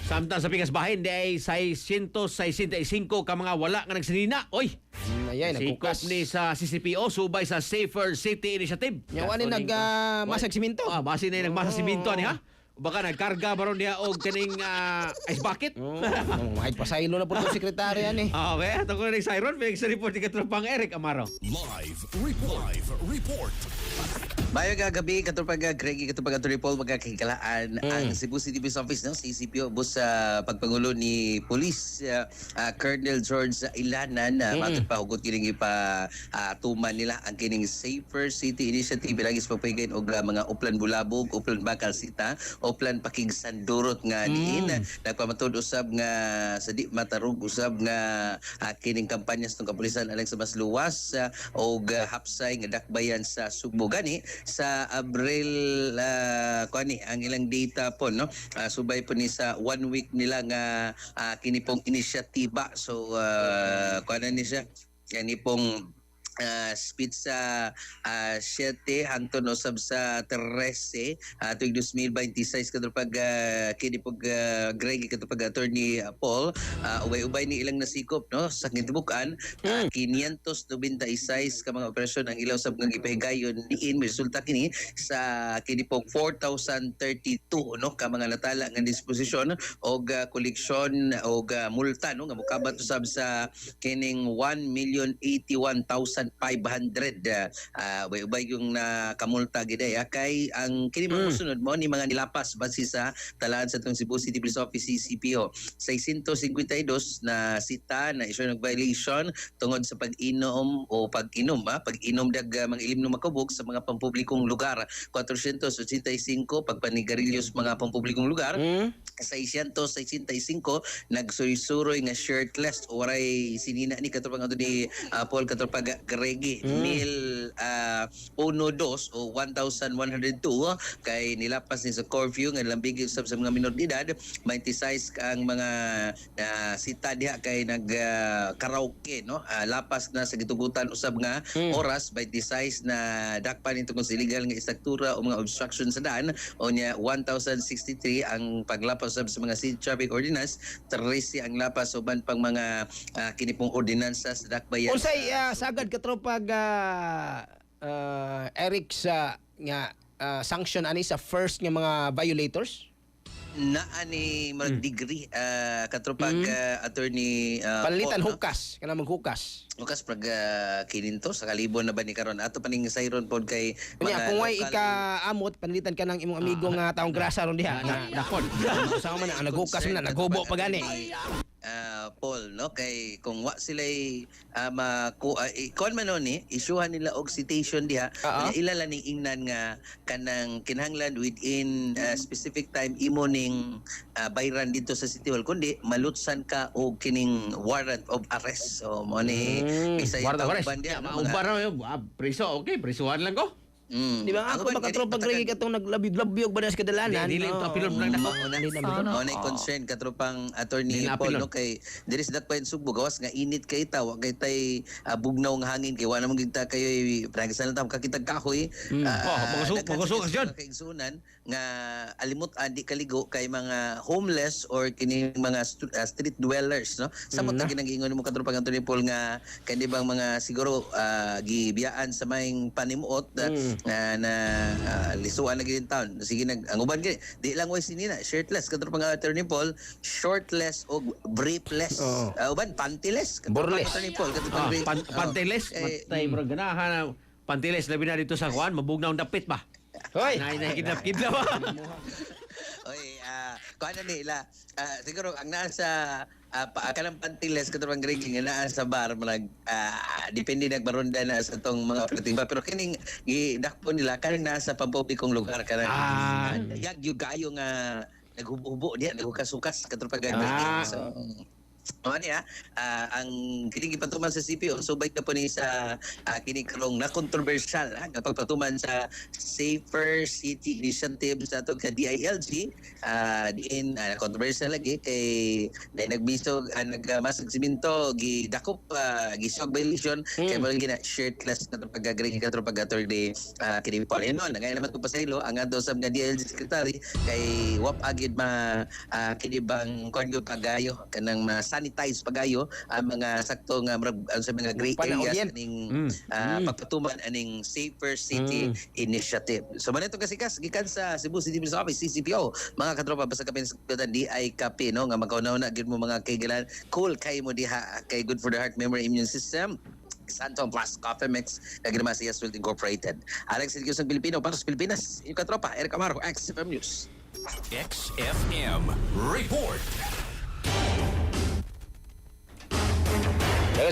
Samtang sa Pikas Bahin, di ay 665 ka mga wala nga nagsinina. Oy! Ayay, Sikop nagkukas. ni sa CCPO, subay sa Safer City Initiative. Yawa ni masag siminto. Basi na yung nagmasag siminto ni ha? Baka nagkarga baron niya og kaning ice bucket. Mahit pasaylo na po itong sekretarya ni. Okay, ito ko na Siron. May sa report ni Katropang Eric Amaro. Live report. Mayo gabi katupag Greggy katupag Paul magkakikalaan ang Cebu City Police Office no CCPO bus sa pagpangulo ni Police Colonel George Ilanan matod pa hugot kining ipa tuman nila ang kining Safer City Initiative bilagis pagpaygayon og mga uplan bulabog, uplan bakal sita, uplan pakig sandurot nga diin nagpamatud usab nga sa di matarug usab nga kining kampanya sa kapulisan alang sa mas luwas og hapsay nga dakbayan sa Subo gani sa Abril kuani ang ilang data po no subay po ni sa 1 week nila nga kini pong inisyatiba so kuana ni siya yani pong speed sa 7 hangtod usab sa 13 tuig 2026 katupag kini pag Greg katupag attorney Paul ubay-ubay ni ilang nasikop no sa gitibukan 596 ka mga operasyon ang ilaw sab nga gipahigayon diin may resulta kini sa kini pong 4,032 no ka mga natala nga disposisyon og koleksyon og multa no nga mokabat usab sa kining 1,081,500 ubay yung nakamulta giday kay ang kini mga sunod mo ni mga nilapas base sa talaan sa itong Cebu City Police Office CCPO 652 na sita na issue ng violation tungod sa pag-inom o pag-inom dag mga ilim na makabog sa mga pampublikong lugar 485 pagpanigarilyo sa mga pampublikong lugar 665 nagsuroy-suroy nga shirtless o waray sinina ni katupang ato ni Paul katupag Gregi 1,012 o 1,102 kay nilapas ni sa curfew nga lambigi usab sa mga minor de edad 26 ang mga sita diha kay nag karaoke no lapas na sa gitugutan usab nga oras 26 na dakpan tungkol sa illegal nga istruktura o mga obstruction sa daan o nya 1,063 ang paglapas usab sa mga city traffic ordinance 13 ang lapas uban pang mga kini pong ordinansa sa dakbayan Unsay sagad katropag Eric sa nga sanction ani sa first nga mga violators? naa ni mga degree katropag attorney Palitan Paul, no? hukas kana maghukas. Lukas pag kininto sa kalibon na ba ni karon ato paning sayron pod kay Kanya kung way ika-amot panlitan ka ng imong amigo nga taong grasa ron diha na dakon. Sama man naghukas man naghubo pa gani. Paul no kay kung wa sila kuan man ni isuhan nila og citation diha ilala ning ingnan nga kanang kinahanglan within specific time imo ning bayran dito sa City Hall kundi malutsan ka og kining warrant of arrest so mo ni bisaya Warta Pares. bandiya Umpara yung preso, okay, presuhan lang ko. Di ba ako makatropag regi katong naglabig-labyog ba na sa kadalanan? Dili ito apilon lang na ko. Mo na concern katropang attorney Paul no kay diri sa dakpayan Subo gawas nga init kay ta wa kay tay bugnaw nga hangin kay wala man gid ta kayo pragasan tam kakitag kahoy magusok jud kay sunan nga alimot adi kaligo kay mga homeless or kini mga street dwellers no samot na ginag-ingon mo katropang attorney Paul nga kay di bang mga siguro gibiyaan sa maing panimuot na lisuan na gid taon sige ang uban gid di lang way sinina shirtless kadto pang attorney Paul shortless o briefless uban pantyless Borless. attorney Paul kadto pang pantiles, matay bro ganahan pantiles labi na dito sa kuan, mabugnaw ang dapit ba? Hoy. Nay kidnap ba? oy kuan na nila siguro ang nasa kanang pantiles katong drinking nga naa sa bar malag depende nagbaronda na sa tong mga operating pero kining gidakpo nila kanang nasa pampublikong lugar kanang yag yung gayo nga naghubo-hubo diya naghukas-hukas katong pag so ang kining ipatuman sa CPO subay na po ni sa kini karong na controversial nga pagpatuman sa Safer City Initiative sa ato ka DILG diin controversial lagi kay nagbisog nagmasag simento gidakop gisog violation kay mo gina shared class na pag-agree katro pag-attorney kini Paulino ngay naman ko pasaylo ang ato sa mga DILG secretary kay wap agid kini bang konyo pagayo kanang sanitize pagayo ang mga sakto nga sa mga gray areas aning pagpatuman aning Safer City Initiative. So manito kasikas gikan sa Cebu City Police Office CCPO mga katropa basta kami sa DICAP no nga magkauna gid mo mga kaigalan cool kay mo diha kay good for the heart memory immune system Santon Plus Coffee Mix na ginama sa Yesfield Incorporated. Alex Silvio sa Pilipino para sa Pilipinas. Yung katropa, Eric Amaro, XFM News. XFM Report.